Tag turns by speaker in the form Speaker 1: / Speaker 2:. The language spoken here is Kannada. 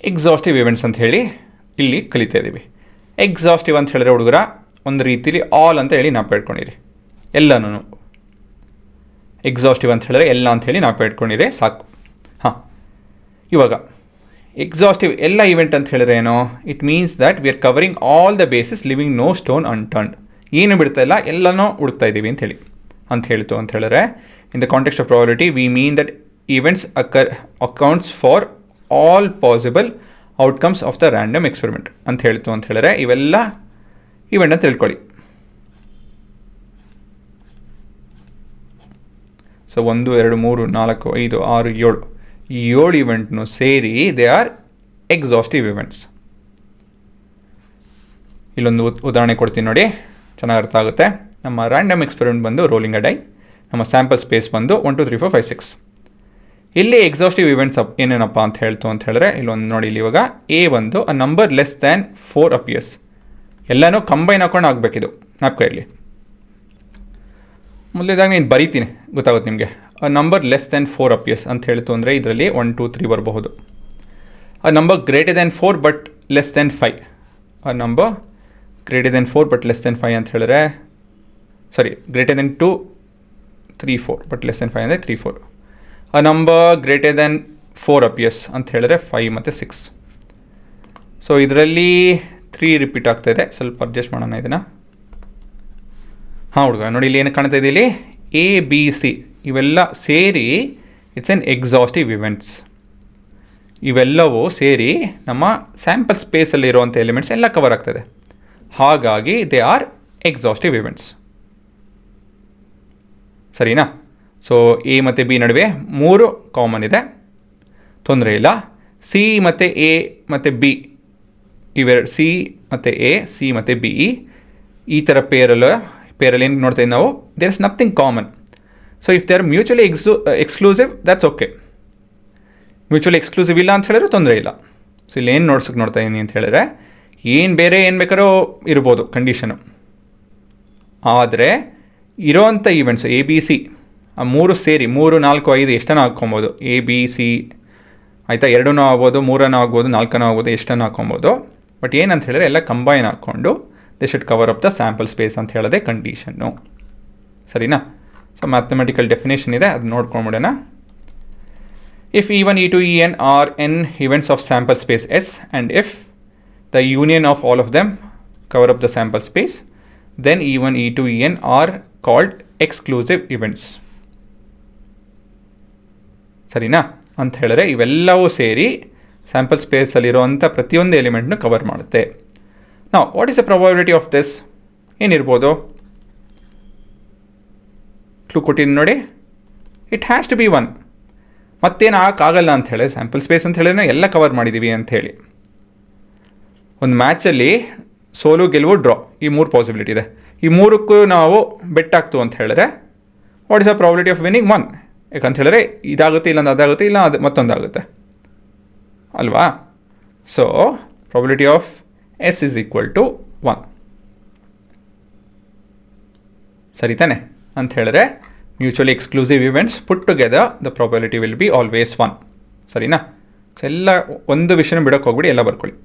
Speaker 1: ಎಕ್ಸಾಸ್ಟಿವ್ ಇವೆಂಟ್ಸ್ ಅಂತ ಹೇಳಿ ಇಲ್ಲಿ ಕಲಿತಾ ಇದ್ದೀವಿ. ಎಕ್ಸಾಸ್ಟಿವ್ ಅಂತ ಹೇಳಿದ್ರೆ ಹುಡುಗರ ಒಂದು ರೀತಿಲಿ ಆಲ್ ಅಂತ ಹೇಳಿ ನಾವು ಇಟ್ಕೊಂಡಿರಿ, ಎಲ್ಲನೂ ಎಕ್ಸಾಸ್ಟಿವ್ ಅಂತ ಹೇಳಿದ್ರೆ ಎಲ್ಲ ಅಂತ ಹೇಳಿ ನಾವು ಇಟ್ಕೊಂಡಿರಿ ಸಾಕು. ಹಾಂ, ಇವಾಗ ಎಕ್ಸಾಸ್ಟಿವ್ ಎಲ್ಲ ಇವೆಂಟ್ ಅಂತ ಹೇಳಿದ್ರೆ ಏನೋ, it means that we are covering all the bases leaving no stone unturned. ಏನು ಬಿಡ್ತಾ ಇಲ್ಲ, ಎಲ್ಲನೂ ಹುಡುಕ್ತಾ ಇದ್ದೀವಿ ಅಂತ ಹೇಳ್ತು ಅಂತ ಹೇಳಿದ್ರೆ, in the context of probability we mean that events accounts for all possible outcomes of the random experiment ಅಂತ ಹೇಳಿದ್ರೆ ಇವೆಲ್ಲ ಇವೆಂಟ್ ಅಂತ ತಿಳ್ಕೊಳ್ಳಿ. ಸೊ 1 2 3 4 5 6 7 ಈ 7 ಇವೆಂಟ್ನು ಸೇರಿ ದೇ ಆರ್ ಎಕ್ಸಾಸ್ಟಿವ್ ಇವೆಂಟ್ಸ್. ಇಲ್ಲೊಂದು ಉದಾಹರಣೆ ಕೊಡ್ತೀನಿ ನೋಡಿ, ಚೆನ್ನಾಗಿ ಅರ್ಥ ಆಗುತ್ತೆ. ನಮ್ಮ ರ್ಯಾಂಡಮ್ ಎಕ್ಸ್ಪೆರಿಮೆಂಟ್ ಬಂದು ರೋಲಿಂಗ್ ಅ ಡೈ, ನಮ್ಮ ಸ್ಯಾಂಪಲ್ ಸ್ಪೇಸ್ ಬಂದು 1 2 3 4 5 6. ಇಲ್ಲಿ ಎಕ್ಸಾಸ್ಟಿವ್ ಇವೆಂಟ್ಸ್ ಏನೇನಪ್ಪ ಅಂತ ಹೇಳಿದ್ರೆ ಇಲ್ಲೊಂದು ನೋಡಿ, ಇಲ್ಲಿ ಇವಾಗ ಎ ಬಂದು a number less than 4 appears. ಎಲ್ಲನೂ ಕಂಬೈನ್ ಹಾಕೊಂಡು ಆಗಬೇಕಿದು, ಜ್ಞಾಪಕ ಇರಲಿ. ಮೊದಲೇದಾಗ ನೀನು ಬರೀತೀನಿ, ಗೊತ್ತಾಗುತ್ತೆ ನಿಮಗೆ. A number less than 4 appears ಅಂತ ಹೇಳ್ತು ಅಂದರೆ ಇದರಲ್ಲಿ 1 2 3 ಬರಬಹುದು. A number greater than 4 but less than 5. A number greater than 4 but less than 5 ಅಂತ ಹೇಳಿದ್ರೆ, sorry, greater than 2 3 4 but less than 5 ಅಂದರೆ 3 4. A number greater than 4 appears ಅಂತ ಹೇಳಿದ್ರೆ 5 ಮತ್ತು 6. ಸೊ ಇದರಲ್ಲಿ 3 ರಿಪೀಟ್ ಆಗ್ತಾಯಿದೆ, ಸ್ವಲ್ಪ ಅಡ್ಜಸ್ಟ್ ಮಾಡೋಣ ಇದನ್ನು. ಹಾಂ ಹುಡುಗ ನೋಡಿ, ಇಲ್ಲಿ ಏನು ಕಾಣ್ತಾ ಇದೆ, ಇಲ್ಲಿ ಎ ಬಿ ಸಿ ಇವೆಲ್ಲ ಸೇರಿ ಇಟ್ಸ್ ಎನ್ ಎಕ್ಸಾಸ್ಟಿವ್ ಇವೆಂಟ್ಸ್. ಇವೆಲ್ಲವೂ ಸೇರಿ ನಮ್ಮ ಸ್ಯಾಂಪಲ್ ಸ್ಪೇಸಲ್ಲಿರುವಂಥ ಎಲಿಮೆಂಟ್ಸ್ ಎಲ್ಲ ಕವರ್ ಆಗ್ತದೆ. ಹಾಗಾಗಿ ದೇ ಆರ್ ಎಕ್ಸಾಸ್ಟಿವ್ ಇವೆಂಟ್ಸ್. ಸರಿನಾ? ಸೊ ಎ ಮತ್ತು ಬಿ ನಡುವೆ 3 ಕಾಮನ್ ಇದೆ, ತೊಂದರೆ ಇಲ್ಲ. ಸಿ ಮತ್ತು ಎ ಮತ್ತು ಬಿ ಇವೆರಡು, ಸಿ ಮತ್ತು ಎ, ಸಿ ಮತ್ತು ಬಿ, ಈ ಥರ ಪೇರಲ್ಲಿ ಏನು ನೋಡ್ತಾ ಇದ್ದೀವಿ ನಾವು, there is nothing common. So if they are mutually exclusive that's okay. Mutually exclusive ಇಲ್ಲ ಅಂತ ಹೇಳಿದ್ರೆ ತೊಂದರೆ ಇಲ್ಲ. ಸೊ ಇಲ್ಲಿ ಏನು ನೋಡ್ತಾ ಇದ್ದೀನಿ ಅಂತ ಹೇಳಿದ್ರೆ, ಏನು ಬೇಕಾದ್ರೂ ಇರ್ಬೋದು ಕಂಡೀಷನು. ಆದರೆ ಇರೋವಂಥ ಈವೆಂಟ್ಸ್ ಎ ಬಿ ಸಿ ಆ 3 ಸೇರಿ 3 4 5 ಎಷ್ಟನ್ನು ಹಾಕ್ಕೊಬೋದು. ಎ ಬಿ ಸಿ ಆಯಿತಾ, 2 ಆಗ್ಬೋದು, 3 ಆಗ್ಬೋದು, 4 ಆಗ್ಬೋದು, ಎಷ್ಟನ್ನು ಹಾಕ್ಕೊಬೋದು. ಬಟ್ ಏನಂತ ಹೇಳಿದ್ರೆ ಎಲ್ಲ ಕಂಬೈನ್ ಹಾಕ್ಕೊಂಡು they should cover up the sample space ಅಂತ ಹೇಳೋದೇ ಕಂಡೀಷನ್ನು. ಸರಿನಾ? ಸೊ ಮ್ಯಾಥಮೆಟಿಕಲ್ ಡೆಫಿನೇಷನ್ ಇದೆ, ಅದು ನೋಡ್ಕೊಂಡ್ಬಿಡೋಣ. If E1 E2 En are n events of sample space S and if the union of all of them cover up the sample space, then E1 E2 En are called exclusive events. ಸರಿನಾ? ಅಂತ ಹೇಳಿದ್ರೆ ಇವೆಲ್ಲವೂ ಸೇರಿ ಸ್ಯಾಂಪಲ್ ಸ್ಪೇಸಲ್ಲಿರುವಂಥ ಪ್ರತಿಯೊಂದು ಎಲಿಮೆಂಟ್ನು ಕವರ್ ಮಾಡುತ್ತೆ. ನಾವು what is the probability of this? ಏನಿರ್ಬೋದು? ಕ್ಲೂ ಕೊಟ್ಟಿದ್ದೀನಿ ನೋಡಿ, ಇಟ್ ಹ್ಯಾಸ್ ಟು ಬಿ 1. ಮತ್ತೇನು ಆಗಲ್ಲ ಅಂತ ಹೇಳಿ, ಸ್ಯಾಂಪಲ್ ಸ್ಪೇಸ್ ಅಂತ ಹೇಳಿದ್ರೆ ಎಲ್ಲ ಕವರ್ ಮಾಡಿದ್ದೀವಿ ಅಂಥೇಳಿ. ಒಂದು ಮ್ಯಾಚಲ್ಲಿ ಸೋಲು ಗೆಲುವು ಡ್ರಾ ಈ 3 ಪಾಸಿಬಿಲಿಟಿ ಇದೆ. ಈ 3ಕ್ಕೂ ನಾವು ಬೆಟ್ ಹಾಕ್ತು ಅಂತ ಹೇಳಿದ್ರೆ what is the probability of winning? 1. ಯಾಕಂತ ಹೇಳಿದ್ರೆ ಇದಾಗುತ್ತೆ, ಇಲ್ಲ ಅದಾಗುತ್ತೆ, ಇಲ್ಲ ಅದು ಮತ್ತೊಂದಾಗುತ್ತೆ ಅಲ್ವಾ? So probability of S is equal to 1. ಸರಿ ತಾನೆ? ಅಂತ ಹೇಳಿದ್ರೆ mutually exclusive events put together the probability will be always 1. ಸರಿನಾ? ಸೊ ಎಲ್ಲ ಒಂದು ವಿಷಯನ ಬಿಡೋಕ್ಕೆ ಹೋಗ್ಬಿಡಿ, ಎಲ್ಲ ಬರ್ಕೊಳ್ಳಿ.